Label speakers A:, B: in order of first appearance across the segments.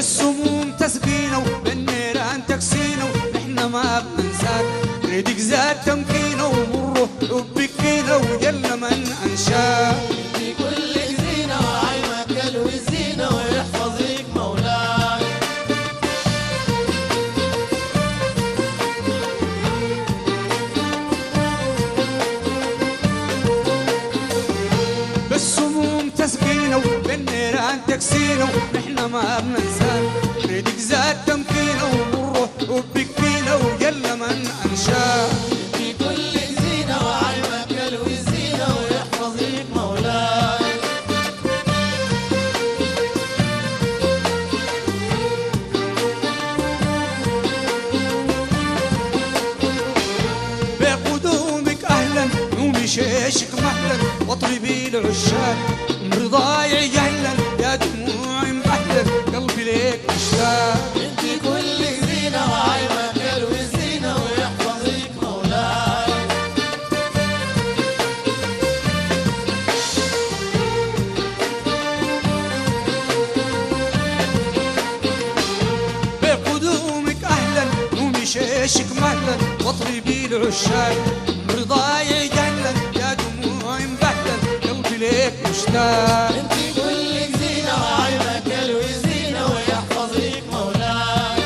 A: بالسموم تسقينا وبالنيران تكسينا ونحن ما بننساك، نريدك زاد تمكينا ومره وبكينا وجل من انشاك.
B: انتي كلك زينة وعينك كلو الزينة ويحفظك مولاك.
A: بالسموم تسقينا وبالنيران تكسينا ونحن ما بننساك، نريدك زاد تمكينا ومره وبكينا وجل من انشاك.
B: انتي كلك زينة وعينك كلو الزينة ويحفظك مولاك.
A: بقدومك اهلا ومشيشك مهلا واطربي العشاق، من رضايعي جهلا يا دموعي مأهلا قلبي ليك مشتاق.
B: انتي كلك زينة وعينك كلو الزينة ويحفظك مولاك.
A: بقدومك اهلا ومشيشك مهلا واطربي العشاق، من رضايعي جهلا يا دموعي مبهلا قلبي ليك مشتاق.
B: انتي كلك زينة وعينك كلو الزينة ويحفظك مولاك.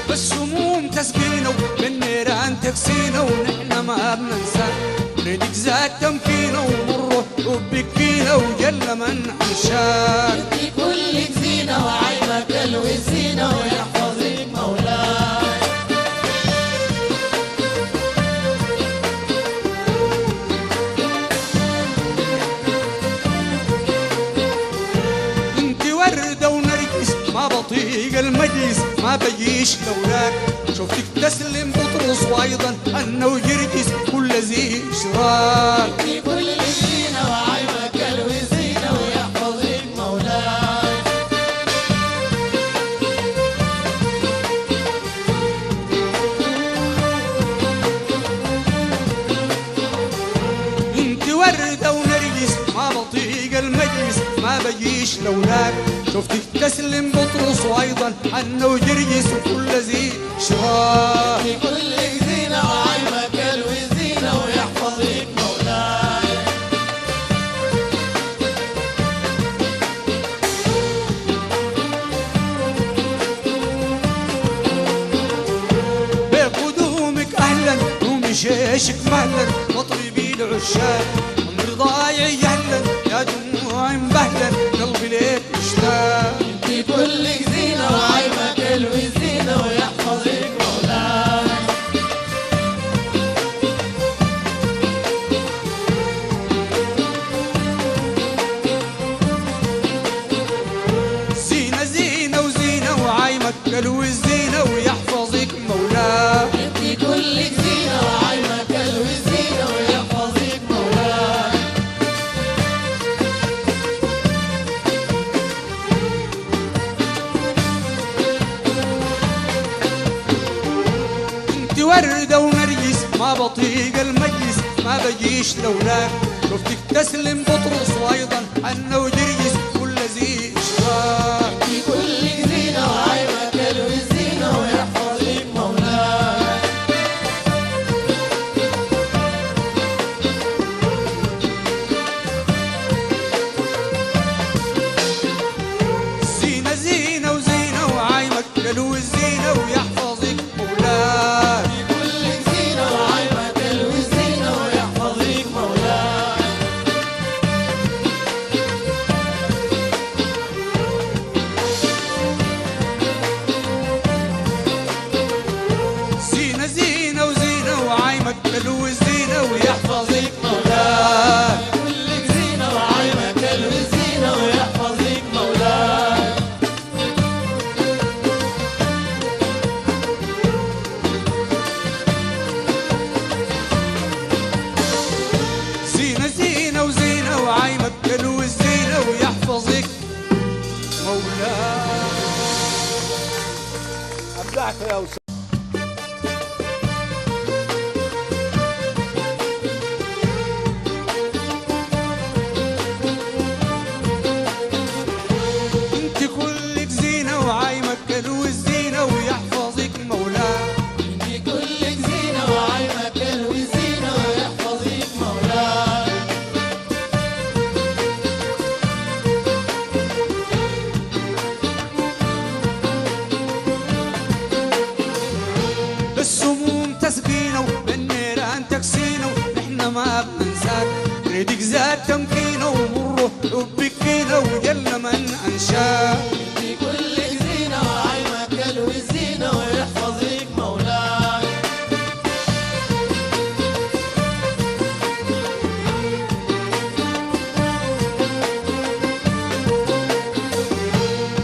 A: بالسموم تسقينا وبالنيران تكسينا ونحن ما بننساك، نريدك زاد تمكينا ومره وبكينا وجل من انشاك.
B: انتي كلك زينة وعينك كلو الزينة ويحفظك مولاك.
A: انت وردة ونرجس ما بطيق المجلس ما بجيش لولاك، شفتك تسلم بطرس وايضا انا وجرجس كل ذي اشراك.
B: انتي كلك زينة وعينك كلو الزينة ويحفظك مولاك.
A: انت وردة ونرجس ما بطيق المجلس ما بجيش لولاك، شفتك تسلم بطرس وايضا انا وجرجس كل ذي اشراك.
B: انتي كلك زينة وعينك كلو الزينة ويحفظك مولاك.
A: بقدومك اهلا ومشيشك مهلا واطربي العشاق، من رضايعي جهلا يا دموعي مبهلا قلبي ليك مشتاق.
B: انتي كلك زينة وعينك كلو الزينة ويحفظك مولاك.
A: زينة زينة وزينة وعايمك قلو الزينة ويحفظك مولاك.
B: انتي كلك زينة وعينك كلو الزينة ويحفظك مولاك.
A: انت وردة ونرجس ما بطيق المجلس ما بجيش لولاك، شفتك تسلم بطرس وايضا انا وجرجس كل ذي اشراك.
B: انتي كلك زينة وعينك كلو الزينة ويحفظك مولاك.
A: زينة زينة وزينة وعايمك قلو الزينة ويحفظك مولاك.
B: انتي كلك زينة وعينك كلو الزينة ويحفظك مولاك.
A: زينة زينة وزينة وعايمك قلو الزينة ويحفظك مولاك.
B: كلك زينة وعينك كلو الزينة ويحفظك مولاك.
A: زينة زينة وزينة وعايمك قلو الزينة ويحفظك مولاك.
C: ابدعت يا أستاذ.
A: ما بننساك ريدك زاد تمكينه ومره حبك فينا وجل من انشاك
B: في كل زينة وعيمك الوزينة ويحفظك مولاي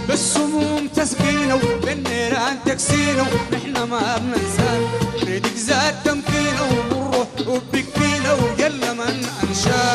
A: بالسموم تسقينا وبالنيران تكسينا ونحن ما بننساك ريدك زاد تمكينا ومره حبك فينا وجل من انشاك